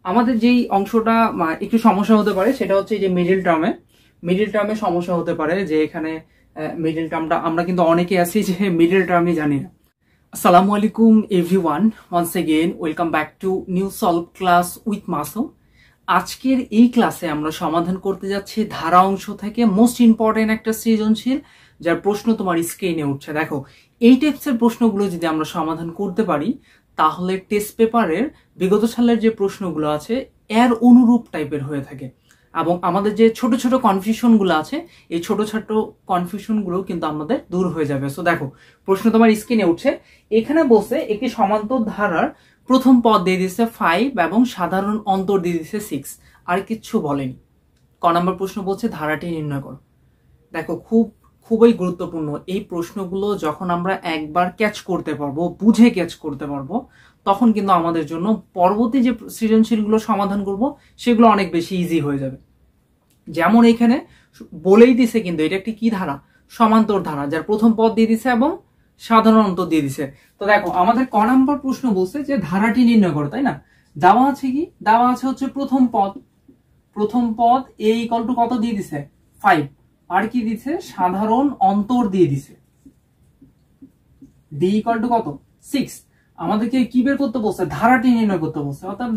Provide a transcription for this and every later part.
আমাদের যেই অংশটা একটু সমস্যা হতে পারে সেটা হচ্ছে যে মিডল টার্মে সমস্যা হতে পারে, যে এখানে মিডল টার্মটা আমরা কিন্তু অনেকে আছি যে মিডল টার্মই জানি না। আসসালামু আলাইকুম everyone, once again welcome back to new solve class with Masum. আজকের এই ক্লাসে আমরা সমাধান করতে যাচ্ছি ধারা অংশ থেকে মোস্ট ইম্পর্টেন্ট একটা সৃজনশীল, যার প্রশ্ন তোমার স্ক্রিনে উঠছে। দেখো, এই টাইপসের প্রশ্নগুলো যদি আমরা সমাধান করতে পারি তাহলে টেস্ট পেপারের বিগত সালের যে প্রশ্নগুলো আছে এর অনুরূপ টাইপের হয়ে থাকে, এবং আমাদের যে ছোট ছোট কনফিউশনগুলো আছে এই ছোট ছোট কনফিউশনগুলো কিন্তু আমাদের দূর হয়ে যাবে। সো দেখো, প্রশ্ন তোমার স্ক্রিনে উঠছে। এখানে বলছে একটি সমান্তর ধারার প্রথম পদ দিয়ে দিচ্ছে 5 এবং সাধারণ অন্তর দিয়ে দিচ্ছে 6, আর কিচ্ছু বলেনি। ক নম্বর প্রশ্ন বলছে ধারাটি নির্ণয় করো। দেখো, খুবই গুরুত্বপূর্ণ এই প্রশ্নগুলো। যখন আমরা একবার ক্যাচ করতে পারবো, বুঝে ক্যাচ করতে পারবো, তখন কিন্তু আমাদের জন্য পরবর্তী যে সৃজনশীলগুলো সমাধান করব সেগুলো অনেক বেশি ইজি হয়ে যাবে। যেমন এখানে বলেই দিছে কিন্তু এটা একটি কি ধারা, সমান্তর ধারা, যার প্রথম পদ দিয়ে দিছে এবং সাধারণ অন্তর দিয়ে দিছে। তো দেখো, আমাদের ক নম্বর প্রশ্ন বলছে যে ধারাটি নির্ণয় করো, তাই না? দেওয়া আছে কি, দেওয়া আছে হচ্ছে প্রথম পদ এ ইকুয়াল টু কত দিয়ে দিছে 5, আর কি দিছে সাধারণ অন্তর দিয়ে দিছে ডি ইকুয়াল টু কত 6। আমাদেরকে কি বের করতে বলছে, ধারাটি নির্ণয় করতে বলছে, অর্থাৎ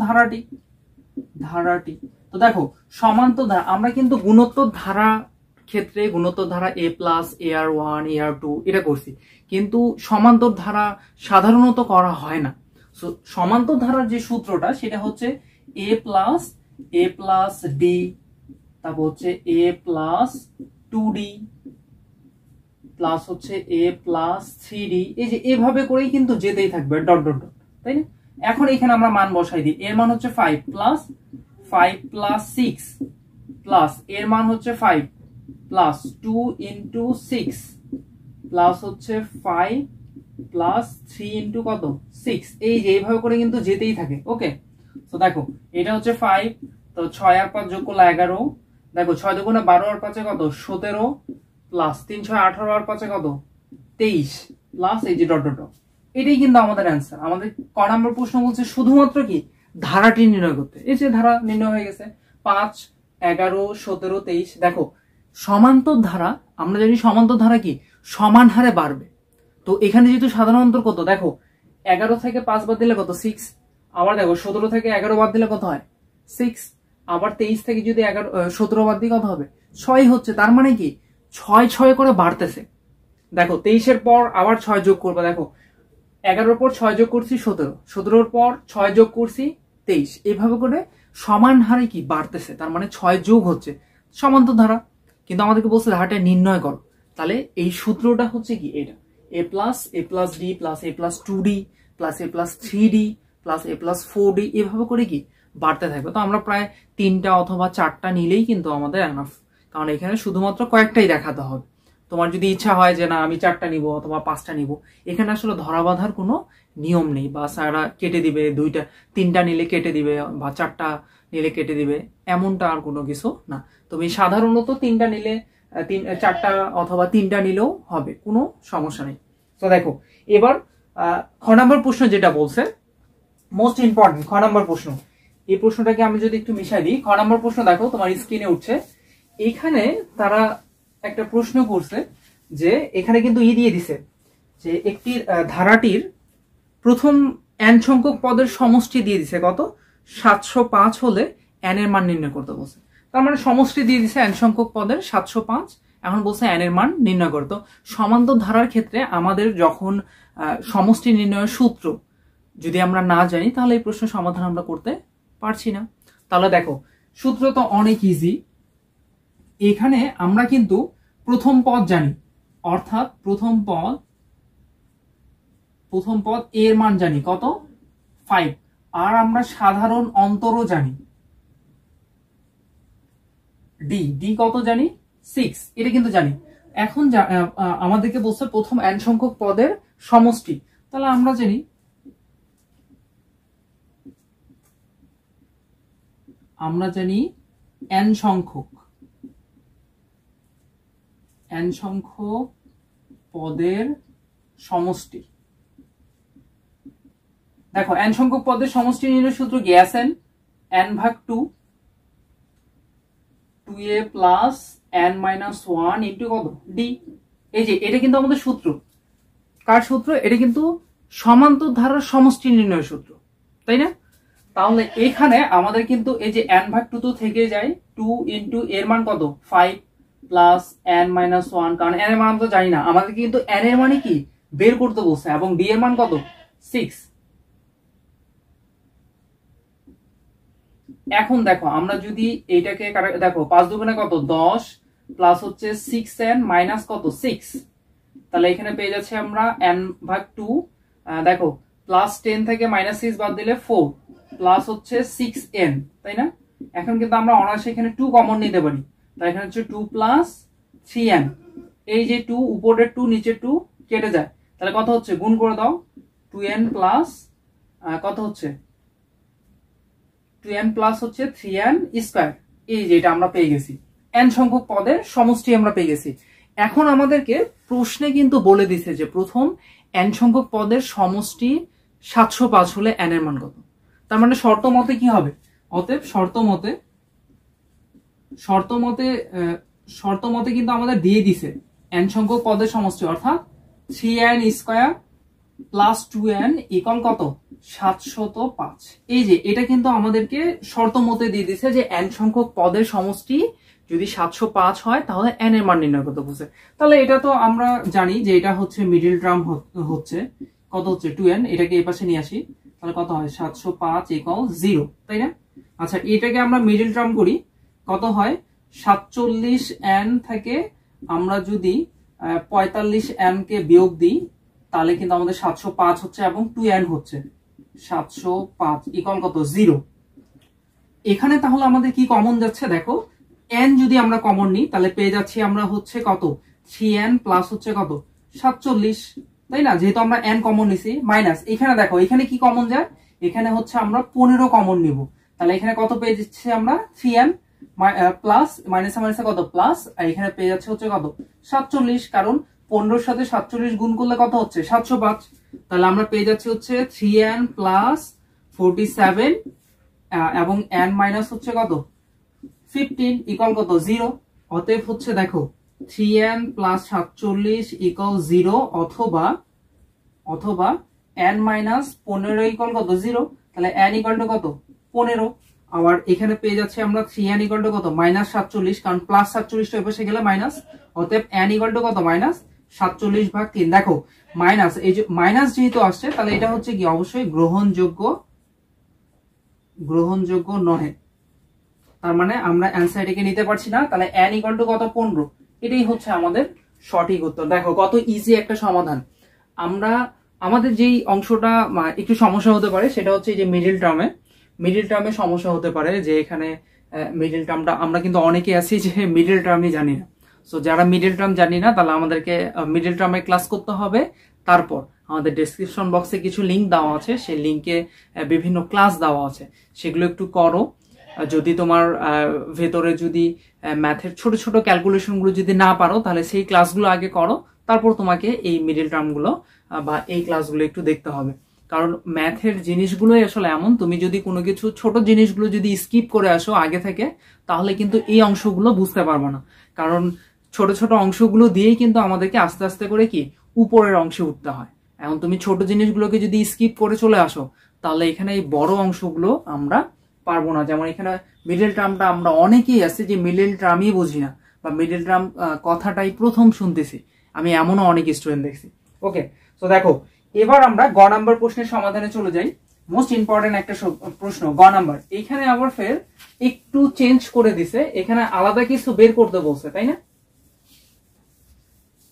ধারাটি। তো দেখো, সমান্তর ধারা আমরা কিন্তু গুণোত্তর ধারা ক্ষেত্রে গুণোত্তর ধারা a প্লাস AR1 AR2 এটা করছি, কিন্তু সমান্তর ধারা সাধারণত করা হয় না। সমান্তর ধারার যে সূত্রটা সেটা হচ্ছে a প্লাস ডি, তারপর হচ্ছে a প্লাস 2d প্লাস হচ্ছে a প্লাস 3d, এই যে এভাবে করেই কিন্তু যেতেই থাকবে ডট ডট ডট, তাই না? এখন এখানে আমরা মান বসাই দিই। এর মান হচ্ছে 5 প্লাস 6 প্লাস এর মান হচ্ছে 5 প্লাস 2 ইন্টু 6 প্লাস হচ্ছে 5 প্লাস 3 ইন্টু কত 6, এই যে এইভাবে করে কিন্তু যেতেই থাকে। ওকে, তো দেখো এটা হচ্ছে 5, তো 6 আর 5 যোগ করলে 11, দেখো 6 দুগুণে 12 আর 5 কত 17, প্লাস 3 6 18 আর 5 কত 23, প্লাস এই যে ডট ডট ডট। এটাই কিন্তু আমাদের অ্যান্সার। আমাদের ক নম্বর প্রশ্ন বলছে শুধুমাত্র কি ধারাটি নির্ণয় করতে। এই যে ধারা নির্ণয় হয়ে গেছে 5 11 17 23। দেখো, সমান্তর ধারা আমরা জানি সমান্তর ধারা কি সমান হারে বাড়বে। তো এখানে যেহেতু সাধারণ অন্তর কত, দেখো 11 থেকে 5 বাদ দিলে কত 6, আবার দেখো 17 থেকে 11 বাদ দিলে কত হয় 6, আবার 23 থেকে যদি 17 বাদ দিয়ে কত হবে 6 হচ্ছে। তার মানে কি 6 করে বাড়তেছে। দেখো 23-এর পর আবার 6 যোগ করবে, দেখো 11-র পর 6 যোগ করছি 17-র পর 6 যোগ করছি 23, এভাবে করে সমান হারে কি বাড়তেছে। তার মানে 6 যোগ হচ্ছে সমান্তর ধারা। কিন্তু আমাদেরকে বলছে ধারাটা নির্ণয় করো, তাহলে এই সূত্রটা হচ্ছে কি এটা a plus D plus a plus 2d plus a plus 3d plus a plus 4d, এভাবে করে কি বাড়তে থাকবে। তো আমরা প্রায় 3টা অথবা 4টা নিলেই কিন্তু আমাদের এনাফ, কারণ এখানে শুধুমাত্র কয়েকটাই দেখাতে হবে। তোমার যদি ইচ্ছা হয় যে না আমি 4টা নিব অথবা 5টা নিব, এখানে আসলে ধরা বাঁধার কোনো নিয়ম নেই, বা স্যাররা কেটে দিবে 3টা নিলে কেটে দিবে বা 4টা নিলে কেটে দিবে, এমনটা আর কোনো কিছু না। তুমি সাধারণত 3টা নিলে 4টা অথবা 3টা নিলেও হবে, কোনো সমস্যা নেই। তো দেখো, এবার খ নম্বর প্রশ্ন যেটা বলছে মোস্ট ইম্পর্টেন্ট খ নম্বর প্রশ্ন, এই প্রশ্নটাকে আমি যদি একটু মিশাই দিই। খ নম্বর প্রশ্ন দেখো তোমার স্ক্রিনে উঠছে। এখানে তারা একটা প্রশ্ন করছে যে এখানে কিন্তু দিয়ে দিছে যে একটি ধারাটির প্রথম n সংখ্যক পদের সমষ্টি দিয়ে দিছে কত 705 হলে n এর মান নির্ণয় করতে বলছে। তার মানে সমষ্টি দিয়ে দিছে n সংখ্যক পদের 705, এখন বলছে n এর মান নির্ণয় করতে। সমান্তর ধারার ক্ষেত্রে আমাদের যখন সমষ্টি নির্ণয়ের সূত্র যদি আমরা না জানি তাহলে এই প্রশ্নের সমাধান আমরা করতে পারছি না। তাহলে দেখো, সূত্র তো অনেক ইজি। এখানে আমরা কিন্তু প্রথম পদ জানি, অর্থাৎ প্রথম পদ এর মান জানি কত 5, আর আমরা সাধারণ অন্তরও জানি ডি কত জানি 6, এটা কিন্তু জানি। এখন আমাদেরকে বলছে প্রথম n সংখ্যক পদের সমষ্টি, তাহলে আমরা জানি n সংখ্যক পদের সমষ্টি। দেখো n সংখ্যক পদের সমষ্টি নির্ণয় সূত্র কি Sn n ভাগ 2 2a plus n minus 1 into কত d। এই যে এটা কিন্তু আমাদের সূত্র, কার সূত্র? এটা কিন্তু সমান্তর ধারার সমষ্টি নির্ণয়ের সূত্র, তাই না? তাহলে এখানে আমাদের কিন্তু এই যে n ভাগ 2 তো থেকে যায়, 2 ইন্টু এর মান কত 5 প্লাস n মাইনাস 1, কারণ n এর মান তো জানি না, আমাদের কিন্তু n এর মানে কি বের করতে বলছে, এবং d এর মান কত 6। এখন দেখো আমরা যদি এইটাকে দেখো 5 দুগুণে কত 10 প্লাস হচ্ছে 6n মাইনাস কত 6, তাহলে এখানে পেয়ে যাচ্ছে আমরা n ভাগ 2, দেখো প্লাস 10 থেকে মাইনাস 6 বাদ দিলে 4 প্লাস হচ্ছে 6n, তাই না? এখন কিন্তু আমরা অনায়াসে এখানে 2 কমন নিতে পারি, তাই এখানে হচ্ছে 2 প্লাস 3n, এই যে 2 উপরের 2 নিচের 2 কেটে যায়, তাহলে কত হচ্ছে গুণ করে দাও 2n প্লাস কত হচ্ছে 2n প্লাস হচ্ছে 3n স্কয়ার। এই যে এটা আমরা পেয়ে গেছি, n সংখ্যক পদের সমষ্টি আমরা পেয়ে গেছি। এখন আমাদেরকে প্রশ্নে কিন্তু বলে দিছে যে প্রথম n সংখ্যক পদের সমষ্টি 705 হলে n এর মান কত। তার মানে শর্ত মতে কি হবে? অতএব শর্ত মতে কিন্তু আমাদের দিয়ে দিছে n সংখ্যক পদের সমষ্টি, অর্থাৎ 3n square plus 2n equal কত 705। এই যে এটা কিন্তু আমাদেরকে শর্ত মতে দিয়ে দিছে যে n সংখ্যক পদের সমষ্টি যদি 705 হয় তাহলে n এর মান নির্ণয় করতে বলছে। তাহলে এটা তো আমরা জানি যে এটা হচ্ছে মিডল টার্ম হচ্ছে কত হচ্ছে 2n, এটাকে এই পাশে নিয়ে আসি, তাহলে কত হয় 705 ইকুয়াল 0, তাই না? আচ্ছা এটাকে আমরা মিডল টার্ম করি, কত হয় 47n থেকে আমরা যদি 45n কে বিয়োগ দিই তাহলে কিন্তু আমাদের 705 হচ্ছে এবং 2n হচ্ছে 705 ইকুয়াল কত 0। এখানে তাহলে আমাদের কি কমন যাচ্ছে? দেখো n যদি আমরা কমন নিই তাহলে পেয়ে যাচ্ছি আমরা হচ্ছে কত 3n প্লাস হচ্ছে কত 47, তাই না? যেহেতু আমরা n কমন নিছি, মাইনাস এখানে দেখো এখানে কি কমন যায়, এখানে হচ্ছে আমরা 15 কমন নিব, তাহলে এখানে কত পেয়ে যাচ্ছি আমরা 3n প্লাস মাইনাসে মাইনাসে কত প্লাস, আর এখানে পেয়ে যাচ্ছে হচ্ছে কত 47, কারণ 15 সাথে 47 গুণ করলে কত হচ্ছে 705, তাহলে আমরা পেয়ে যাচ্ছি হচ্ছে 3n প্লাস 47 এবং n মাইনাস হচ্ছে কত 15 ইকুয়াল কত 0। অতএব হচ্ছে দেখো 3n প্লাস 47 ইকুয়াল 0 অথবা n মাইনাস 15 ইকুয়াল কত 0, তাহলে n ইকুয়াল টু কত 15। আবার এখানে পেয়ে যাচ্ছে আমরা 3n ইকুয়াল টু কত মাইনাস 47, কারণ প্লাস 47 টা পাশে গেলে মাইনাস, অতএব n ইকুয়াল টু কত মাইনাস 47 ভাগ 3। দেখো মাইনাস, এই যে মাইনাস যেহেতু আসছে তাহলে এটা হচ্ছে কি অবশ্যই গ্রহণযোগ্য নয়, তার মানে আমরা অ্যানসার এটাকে নিতে পারছি না, তাহলে n ইকুয়াল টু কত 15, এটাই হচ্ছে আমাদের সঠিক উত্তর। দেখো কত ইজি একটা সমাধান। আমরা আমাদের যেই অংশটা একটু সমস্যা হতে পারে সেটা হচ্ছে যে মিডল টার্মে সমস্যা হতে পারে, যে এখানে মিডল টার্মটা আমরা কিন্তু অনেকে আছি যে মিডল টার্মই জানি না। সো যারা মিডল টার্ম জানি না তাহলে আমাদেরকে মিডল টার্মে ক্লাস করতে হবে। তারপর আমাদের ডেসক্রিপশন বক্সে কিছু লিংক দেওয়া আছে, সেই লিংকে বিভিন্ন ক্লাস দেওয়া আছে, সেগুলো একটু করো। যদি তোমার ভেতরে যদি ম্যাথের ছোট ছোট ক্যালকুলেশনগুলো যদি না পারো তাহলে সেই ক্লাসগুলো আগে করো, তারপর তোমাকে এই মিডল টার্মগুলো বা এই ক্লাসগুলো একটু দেখতে হবে। কারণ ম্যাথের জিনিসগুলোই আসলে এমন, তুমি যদি কোনো কিছু ছোট জিনিসগুলো যদি স্কিপ করে আসো আগে থেকে তাহলে কিন্তু এই অংশগুলো বুঝতে পারবো না, কারণ ছোট ছোট অংশগুলো দিয়েই কিন্তু আমাদেরকে আস্তে আস্তে করে কি উপরের অংশে উঠতে হয়। এখন তুমি ছোট জিনিসগুলোকে যদি স্কিপ করে চলে আসো তাহলে এখানে এই বড় অংশগুলো আমরা পারবো না। যেমন এখানে মিডল টার্মটা আমরা অনেকেই আছে যে মিডল টার্মই বুঝি না, বা মিডল টার্ম কথাটাই প্রথম শুনতেছি, আমি এমনও অনেক স্টুডেন্ট দেখছি। ওকে, তো দেখো এবার আমরা গ নাম্বার প্রশ্নের সমাধানে চলে যাই। মোস্ট ইম্পর্টেন্ট একটা প্রশ্ন গ নাম্বার। এখানে আবার ফের একটু চেঞ্জ করে দিছে, এখানে আলাদা কিছু বের করতে বলছে, তাই না?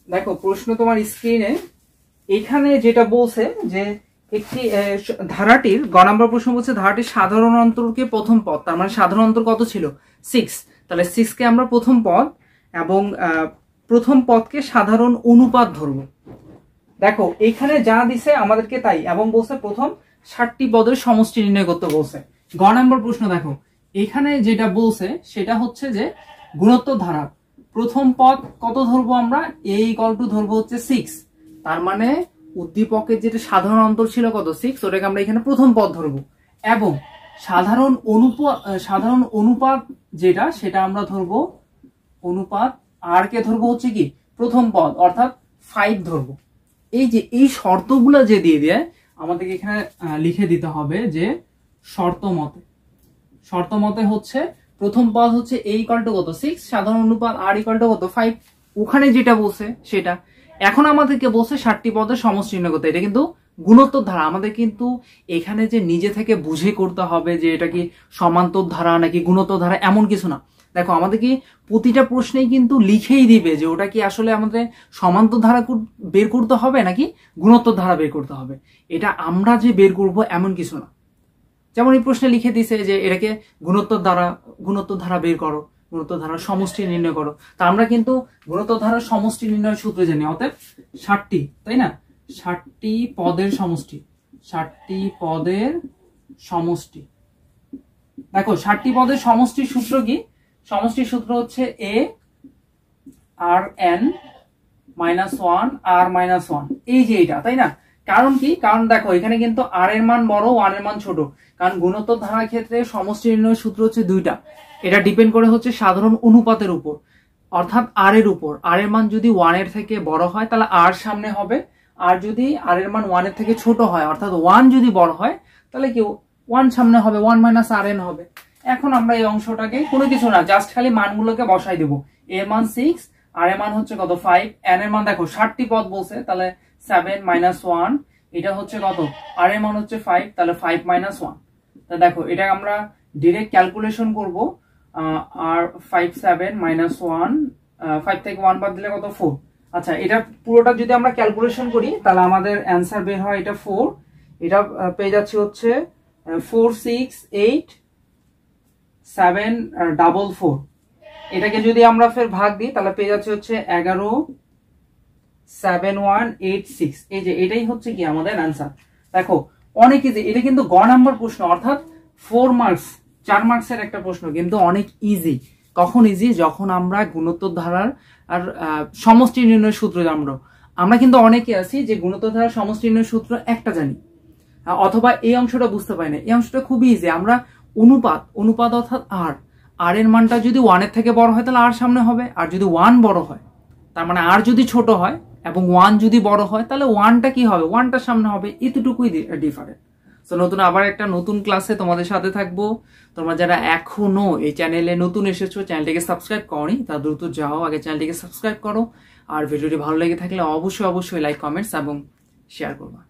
দেখো প্রশ্ন তোমার স্ক্রিনে, এখানে যেটা বলছে যে একটি ধারাটির গ নাম্বার প্রশ্ন বলছে ধারাটির সাধারণ অন্তরকে প্রথম পদ, তার মানে সাধারণ অন্তর কত ছিল 6, তাহলে 6 কে আমরা প্রথম পদ এবং প্রথম পদকে সাধারণ অনুপাত ধরবো। দেখো এখানে যা দিছে আমাদেরকে তাই, এবং বলছে প্রথম 60টি পদের সমষ্টি নির্ণয় করতে বলছে। গ নাম্বার প্রশ্ন দেখো এখানে যেটা বলছে সেটা হচ্ছে যে গুণোত্তর ধারা প্রথম পদ কত ধরবো আমরা, a ইকুয়াল টু ধরবো হচ্ছে 6, তার মানে উদ্দীপকের যেটা সাধারণ অন্তর ছিল কত 6, ওটাকে আমরা এখানে প্রথম পদ ধরবো। এবং সাধারণ অনুপাত যেটা সেটা আমরা ধরবো অনুপাত, আর কে ধরবো হচ্ছে কি প্রথম পদ অর্থাৎ 5 ধরবো। এই যে এই শর্তগুলো যে দিয়ে দিয়ে আমাদেরকে এখানে লিখে দিতে হবে যে শর্ত মতে হচ্ছে প্রথম পদ হচ্ছে a = কত 6, সাধারণ অনুপাত r = কত 5, ওখানে যেটা বলছে সেটা। এখন আমাদেরকে বলছে 60টি পদের সমষ্টি নির্ণয় করতে। এটা কিন্তু গুণোত্তর ধারা, আমাদের কিন্তু এখানে যে নিজে থেকে বুঝে করতে হবে যে এটা কি সমান্তর ধারা নাকি গুণোত্তর ধারা, এমন কিছু না। দেখো আমাদের কি প্রতিটা প্রশ্নেই কিন্তু লিখেই দিবে যে ওটা কি আসলে আমাদের সমান্তর ধারা বের করতে হবে নাকি গুণোত্তর ধারা বের করতে হবে। এটা আমরা যে বের করব এমন কিছু না। যেমন এই প্রশ্নে লিখে দিছে যে এটাকে গুণোত্তর ধারা বের করো, গুণোত্তর ধারার সমষ্টি নির্ণয় করো। তা আমরা কিন্তু গুণোত্তর ধারার সমষ্টি নির্ণয়ের সূত্র জানি, অতএব 60টি, তাই না, 60টি পদের সমষ্টি, 60টি পদের সমষ্টি। দেখো 60টি পদের সমষ্টির সূত্র কি? সমষ্টির সূত্র হচ্ছে a rn -1 r -1, এই যে এটা, তাই না। কারণ কি? কারণ দেখো এখানে কিন্তু r এর মান বড়, 1 এর মান ছোট। কারণ গুণোত্তর ধারার ক্ষেত্রে সমষ্টি নির্ণয়ের সূত্র হচ্ছে দুইটা। এটা ডিপেন্ড করে হচ্ছে সাধারণ অনুপাতের উপর, অর্থাৎ r এর উপর। r এর মান যদি 1 এর থেকে বড় হয় তাহলে r সামনে হবে, আর যদি r এর মান 1 এর থেকে ছোট হয় অর্থাৎ 1 যদি বড় হয় তাহলে কি 1 সামনে হবে, 1 - rn হবে। এখন আমরা এই অংশটাকে কোনো কিছু না, জাস্ট খালি মানগুলোকে বসাই দেব। a এর মান 6, r এর মান হচ্ছে কত 5, n এর মান দেখো 60টি পদ বলছে তাহলে 7 - 1, এটা হচ্ছে কত, r এর মান হচ্ছে 5 তাহলে 5 - 1। তা দেখো এটা আমরা ডাইরেক্ট ক্যালকুলেশন করব। আর 5 7 - 1, 5 থেকে 1 বাদ দিলে কত 4। আচ্ছা এটা পুরোটা যদি আমরা ক্যালকুলেশন করি তাহলে আমাদের অ্যানসার বের হয় এটা 4। এটা পেয়ে যাচ্ছে হচ্ছে 4 6 8 7 4। এটাকে যদি আমরা ফের ভাগ দিই তাহলে পেয়ে যাচ্ছে হচ্ছে 11 7 1 8 6। এই যে এটাই হচ্ছে কি আমাদের অ্যানসার। দেখো অনেক ইজি, এটা কিন্তু গ নাম্বার প্রশ্ন, অর্থাৎ 4 মার্কস, 4 মার্কসের একটা প্রশ্ন, কিন্তু অনেক ইজি। কখন ইজি? যখন আমরা গুণোত্তর ধারার আর সমষ্টি নির্ণয়ের সূত্র জানবো। আমরা কিন্তু অনেকে আছি যে গুণোত্তর ধারার সমষ্টি নির্ণয়ের সূত্র একটা জানি, অথবা এই অংশটা বুঝতে পারি না। এই অংশটা খুবই ইজি। আমরা অনুপাত অর্থাৎ আর এর মানটা যদি 1 এর থেকে বড় হয় তাহলে আর সামনে হবে, আর যদি 1 বড় হয় তার মানে আর যদি ছোট হয় এবং 1 যদি বড় হয় তাহলে 1টা কি হবে, 1টার সামনে হবে। এতটুকুই ডিফারেন্ট। তো নতুন আবার একটা নতুন ক্লাসে তোমাদের সাথে থাকবো। তোমরা যারা এখনো এই চ্যানেলে নতুন এসেছো, চ্যানেলটিকে সাবস্ক্রাইব করনি, তা দ্রুত যাও আগে চ্যানেলটিকে সাবস্ক্রাইব করো। আর ভিডিওটি ভালো লেগে থাকলে অবশ্যই লাইক, কমেন্টস এবং শেয়ার করবা।